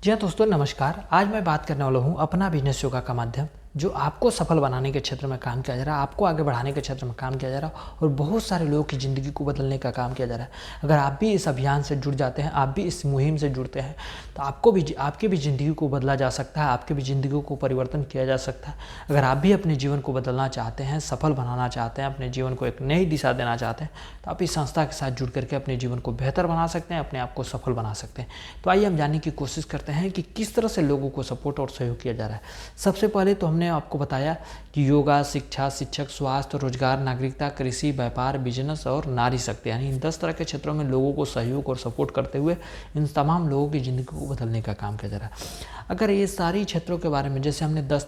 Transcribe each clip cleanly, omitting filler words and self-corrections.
जी हाँ दोस्तों, नमस्कार। आज मैं बात करने वाला हूँ अपना बिजनेस योगा का माध्यम, जो आपको सफल बनाने के क्षेत्र में काम किया जा रहा है, आपको आगे बढ़ाने के क्षेत्र में काम किया जा रहा है और बहुत सारे लोगों की ज़िंदगी को बदलने का काम किया जा रहा है। अगर आप भी इस अभियान से जुड़ जाते हैं, आप भी इस मुहिम से जुड़ते हैं, तो आपकी भी ज़िंदगी को बदला जा सकता है, आपकी भी ज़िंदगी को परिवर्तन किया जा सकता है। अगर आप भी अपने जीवन को बदलना चाहते हैं, सफल बनाना चाहते हैं, अपने जीवन को एक नई दिशा देना चाहते हैं, तो आप इस संस्था के साथ जुड़ करके अपने जीवन को बेहतर बना सकते हैं, अपने आप को सफल बना सकते हैं। तो आइए हम जानने की कोशिश करते हैं कि किस तरह से लोगों को सपोर्ट और सहयोग किया जा रहा है। सबसे पहले तो हमने आपको बताया कि योगा, शिक्षा, शिक्षक, स्वास्थ्य, रोजगार, नागरिकता, कृषि, व्यापार, बिजनेस और नारी शक्ति, यानी इन 10 तरह के क्षेत्रों में लोगों को सहयोग और सपोर्ट करते हुए इन तमाम लोगों की ज़िंदगी को बदलने का काम किया जा रहा है। अगर ये सारी क्षेत्रों के बारे में, जैसे हमने 10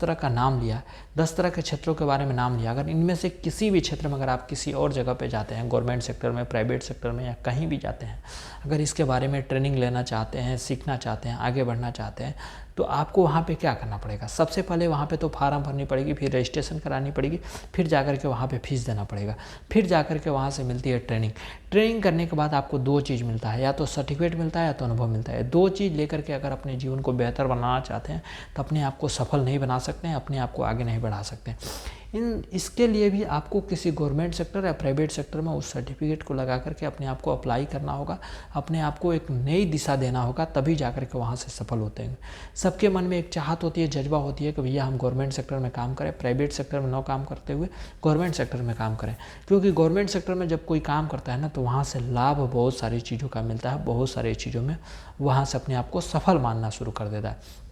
तरह का नाम लिया, 10 तरह के क्षेत्रों के बारे में नाम लिया, अगर इनमें से किसी भी क्षेत्र में अगर आप किसी और जगह पे जाते हैं, गवर्नमेंट सेक्टर में, प्राइवेट सेक्टर में या कहीं भी जाते हैं, अगर इसके बारे में ट्रेनिंग लेना चाहते हैं, सीखना चाहते हैं, आगे बढ़ना चाहते हैं, तो आपको वहाँ पे क्या करना पड़ेगा? सबसे पहले वहाँ पे तो फार्म भरनी पड़ेगी, फिर रजिस्ट्रेशन करानी पड़ेगी, फिर जाकर के वहाँ पे फीस देना पड़ेगा, फिर जाकर के वहाँ से मिलती है ट्रेनिंग। ट्रेनिंग करने के बाद आपको 2 चीज़ मिलता है, या तो सर्टिफिकेट मिलता है या तो अनुभव मिलता है। 2 चीज़ लेकर के अगर अपने जीवन को बेहतर बनाना चाहते हैं, तो अपने आप को सफल नहीं बना सकते हैं, अपने आप को आगे नहीं बढ़ा सकते हैं। इसके लिए भी आपको किसी गवर्नमेंट सेक्टर या प्राइवेट सेक्टर में उस सर्टिफिकेट को लगा करके अपने आप को अप्लाई करना होगा, अपने आप को एक नई दिशा देना होगा, तभी जाकर के वहाँ से सफल होते हैं। सबके मन में एक चाहत होती है, जज्बा होती है कि भैया हम गवर्नमेंट सेक्टर में काम करें, प्राइवेट सेक्टर में न काम करते हुए गवर्नमेंट सेक्टर में काम करें। क्योंकि गवर्नमेंट सेक्टर में जब कोई काम करता है ना, तो वहाँ से लाभ बहुत सारी चीज़ों का मिलता है, बहुत सारी चीज़ों में वहाँ से अपने आप को सफल मानना शुरू कर देता है।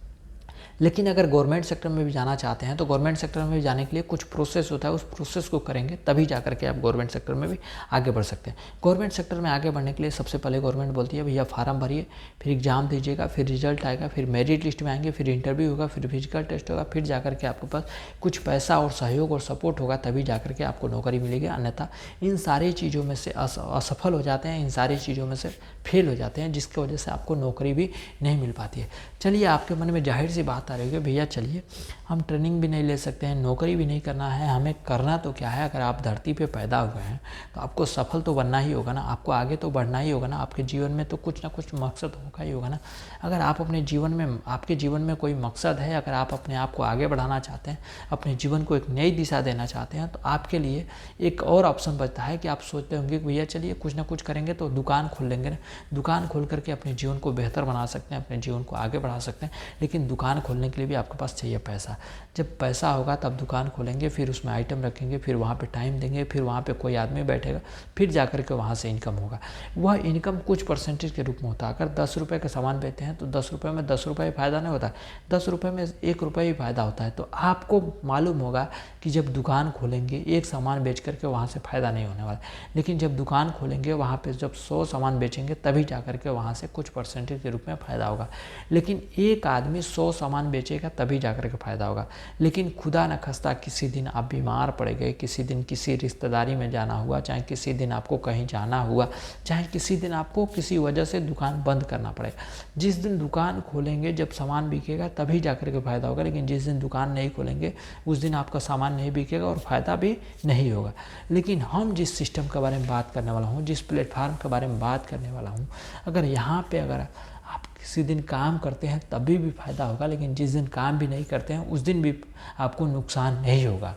लेकिन अगर गवर्नमेंट सेक्टर में भी जाना चाहते हैं, तो गवर्नमेंट सेक्टर में भी जाने के लिए कुछ प्रोसेस होता है, उस प्रोसेस को करेंगे तभी जाकर के आप गवर्नमेंट सेक्टर में भी आगे बढ़ सकते हैं। गवर्नमेंट सेक्टर में आगे बढ़ने के लिए सबसे पहले गवर्नमेंट बोलती है भैया फार्म भरिए, फिर एग्जाम दीजिएगा, फिर रिजल्ट आएगा, फिर मेरिट लिस्ट में आएंगे, फिर इंटरव्यू होगा, फिर फिजिकल टेस्ट होगा, फिर जाकर के आपके पास कुछ पैसा और सहयोग और सपोर्ट होगा, तभी जाकर के आपको नौकरी मिलेगी। अन्यथा इन सारी चीज़ों में से असफल हो जाते हैं, इन सारी चीज़ों में से फेल हो जाते हैं, जिसकी वजह से आपको नौकरी भी नहीं मिल पाती है। चलिए, आपके मन में जाहिर सी बात आ रही है, भैया चलिए हम ट्रेनिंग भी नहीं ले सकते हैं, नौकरी भी नहीं करना है, हमें करना तो क्या है? अगर आप धरती पे पैदा हुए हैं तो आपको सफल तो बनना ही होगा ना, आपको आगे तो बढ़ना ही होगा ना, आपके जीवन में तो कुछ ना कुछ मकसद होगा ही होगा ना। अगर आप अपने जीवन में, आपके जीवन में कोई मकसद है, अगर आप अपने आप को आगे बढ़ाना चाहते हैं, अपने जीवन को एक नई दिशा देना चाहते हैं, तो आपके लिए एक और ऑप्शन बचता है कि आप सोचते होंगे कि भैया चलिए कुछ ना कुछ करेंगे तो दुकान खोल लेंगे ना, दुकान खोल करके अपने जीवन को बेहतर बना सकते हैं, अपने जीवन को आगे बढ़ा सकते हैं। लेकिन दुकान खोलने के लिए भी आपके पास चाहिए पैसा। जब पैसा होगा तब दुकान खोलेंगे, फिर उसमें आइटम रखेंगे, फिर वहाँ पे टाइम देंगे, फिर वहाँ पे कोई आदमी बैठेगा, फिर जाकर के वहाँ से इनकम होगा। वह इनकम कुछ परसेंटेज के रूप में होता है। अगर 10 रुपये का सामान बेचते हैं तो 10 रुपये में 10 रुपये फ़ायदा नहीं होता, 10 रुपये में 1 रुपये ही फ़ायदा होता है। तो आपको मालूम होगा कि जब दुकान खोलेंगे, एक सामान बेच करके वहाँ से फ़ायदा नहीं होने वाला, लेकिन जब दुकान खोलेंगे वहाँ पे जब 100 सामान बेचेंगे, तभी जाकर के वहाँ से कुछ परसेंटेज के रूप में फ़ायदा होगा। लेकिन एक आदमी 100 सामान बेचेगा तभी जाकर के फ़ायदा होगा। लेकिन खुदा न खास्ता किसी दिन आप बीमार पड़ गए, किसी दिन किसी रिश्तेदारी में जाना हुआ, चाहे किसी दिन आपको कहीं जाना हुआ, चाहे किसी दिन आपको किसी वजह से दुकान बंद करना पड़ेगा। जिस दिन दुकान खोलेंगे, जब सामान बिकेगा तभी जाकर के फ़ायदा होगा, लेकिन जिस दिन दुकान नहीं खोलेंगे उस दिन आपका सामान नहीं बिकेगा और फ़ायदा भी नहीं होगा। लेकिन हम जिस सिस्टम के बारे में बात करने वाला हूँ, जिस प्लेटफार्म के बारे में बात करने वाला हूँ, अगर यहाँ पे अगर आप किसी दिन काम करते हैं तभी भी फ़ायदा होगा, लेकिन जिस दिन काम भी नहीं करते हैं उस दिन भी आपको नुकसान नहीं होगा।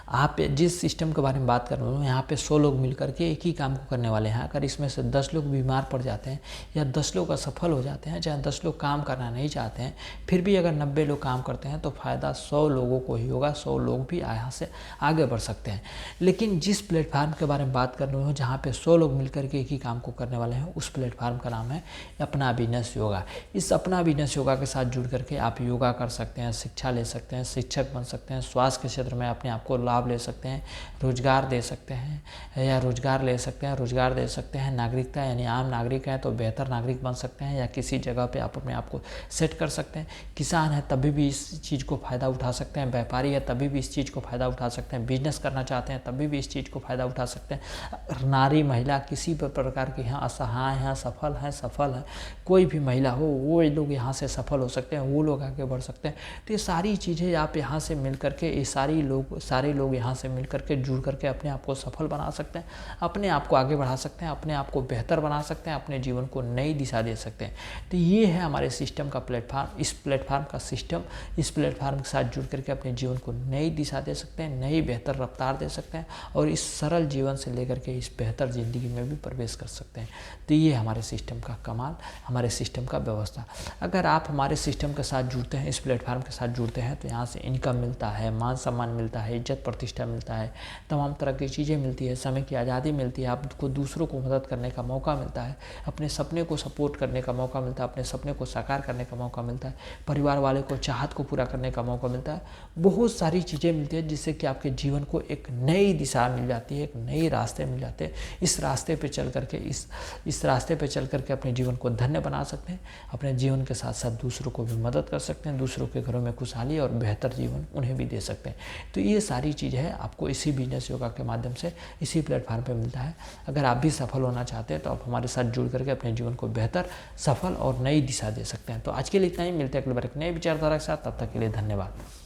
आप जिस सिस्टम के बारे में बात कर रहे हो, यहाँ पे 100 लोग मिलकर के एक ही काम को करने वाले हैं। अगर इसमें से 10 लोग बीमार पड़ जाते हैं या 10 लोग असफल हो जाते हैं, चाहे 10 लोग काम करना नहीं चाहते हैं, फिर भी अगर 90 लोग काम करते हैं तो फ़ायदा 100 लोगों को ही होगा, 100 लोग भी यहाँ से आगे बढ़ सकते हैं। लेकिन जिस प्लेटफार्म के बारे में बात कर रहे हो, जहाँ पे 100 लोग मिलकर के एक ही काम को करने वाले हैं, उस प्लेटफार्म का नाम है अपना बिजनेस योगा। इस अपना बिजनेस योगा के साथ जुड़ करके आप योगा कर सकते हैं, शिक्षा ले सकते हैं, शिक्षक बन सकते हैं, स्वास्थ्य के क्षेत्र में अपने आप को लाभ ले सकते हैं, रोजगार दे सकते हैं या रोजगार ले सकते हैं, रोजगार दे सकते हैं, नागरिकता यानी आम नागरिक हैं तो बेहतर नागरिक बन सकते हैं, या किसी जगह पे आप अपने आप को सेट कर सकते हैं। किसान है तभी भी इस चीज़ को फ़ायदा उठा सकते हैं, व्यापारी है तभी भी इस चीज़ को फ़ायदा उठा सकते हैं, बिजनेस करना चाहते हैं तभी भी इस चीज़ को फ़ायदा उठा सकते हैं। नारी महिला किसी भी प्रकार की हैं, असहाय हैं, सफल है, कोई भी महिला हो, वो लोग यहाँ से सफल हो सकते हैं, वो लोग आगे बढ़ सकते हैं। तो ये सारी चीज़ें आप यहाँ से मिल करके ये सारे लोग यहाँ से मिल करके जुड़ करके अपने आप को सफल बना सकते हैं, अपने आप को आगे बढ़ा सकते हैं, अपने आप को बेहतर बना सकते हैं, अपने जीवन को नई दिशा दे सकते हैं। तो ये है हमारे सिस्टम का प्लेटफार्म। इस प्लेटफार्म का सिस्टम, इस प्लेटफार्म के साथ जुड़ करके अपने जीवन को नई दिशा दे सकते हैं, नई बेहतर रफ्तार दे सकते हैं और इस सरल जीवन से लेकर के इस बेहतर ज़िंदगी में भी प्रवेश कर सकते हैं। तो ये हमारे सिस्टम का कमाल, हमारे सिस्टम का व्यवस्था। अगर आप हमारे सिस्टम के साथ जुड़ते हैं, इस प्लेटफार्म के साथ जुड़ते हैं, तो यहाँ से इनकम मिलता है, मान सम्मान मिलता है, इज्जत प्रतिष्ठा मिलता है, तमाम तरह की चीज़ें मिलती है, समय की आज़ादी मिलती है, आपको दूसरों को मदद करने का मौका मिलता है, अपने सपने को सपोर्ट करने का मौका मिलता है, अपने सपने को साकार करने का मौका मिलता है, परिवार वाले को चाहत को पूरा करने का मौका मिलता है। बहुत सारी चीज़ें मिलती है जिससे कि आपके जीवन को एक नई दिशा मिल जाती है, एक नई रास्ते मिल जाते हैं। इस रास्ते पे चल करके इस रास्ते पे चल करके अपने जीवन को धन्य बना सकते हैं, अपने जीवन के साथ साथ दूसरों को भी मदद कर सकते हैं, दूसरों के घरों में खुशहाली और बेहतर जीवन उन्हें भी दे सकते हैं। तो ये सारी चीज़ है आपको इसी बिजनेस योगा के माध्यम से, इसी प्लेटफार्म पे मिलता है। अगर आप भी सफल होना चाहते हैं तो आप हमारे साथ जुड़ करके अपने जीवन को बेहतर, सफल और नई दिशा दे सकते हैं। तो आज के लिए इतना ही, मिलते हैं अगली बार एक नए विचारधारा के साथ। तब तक के लिए धन्यवाद।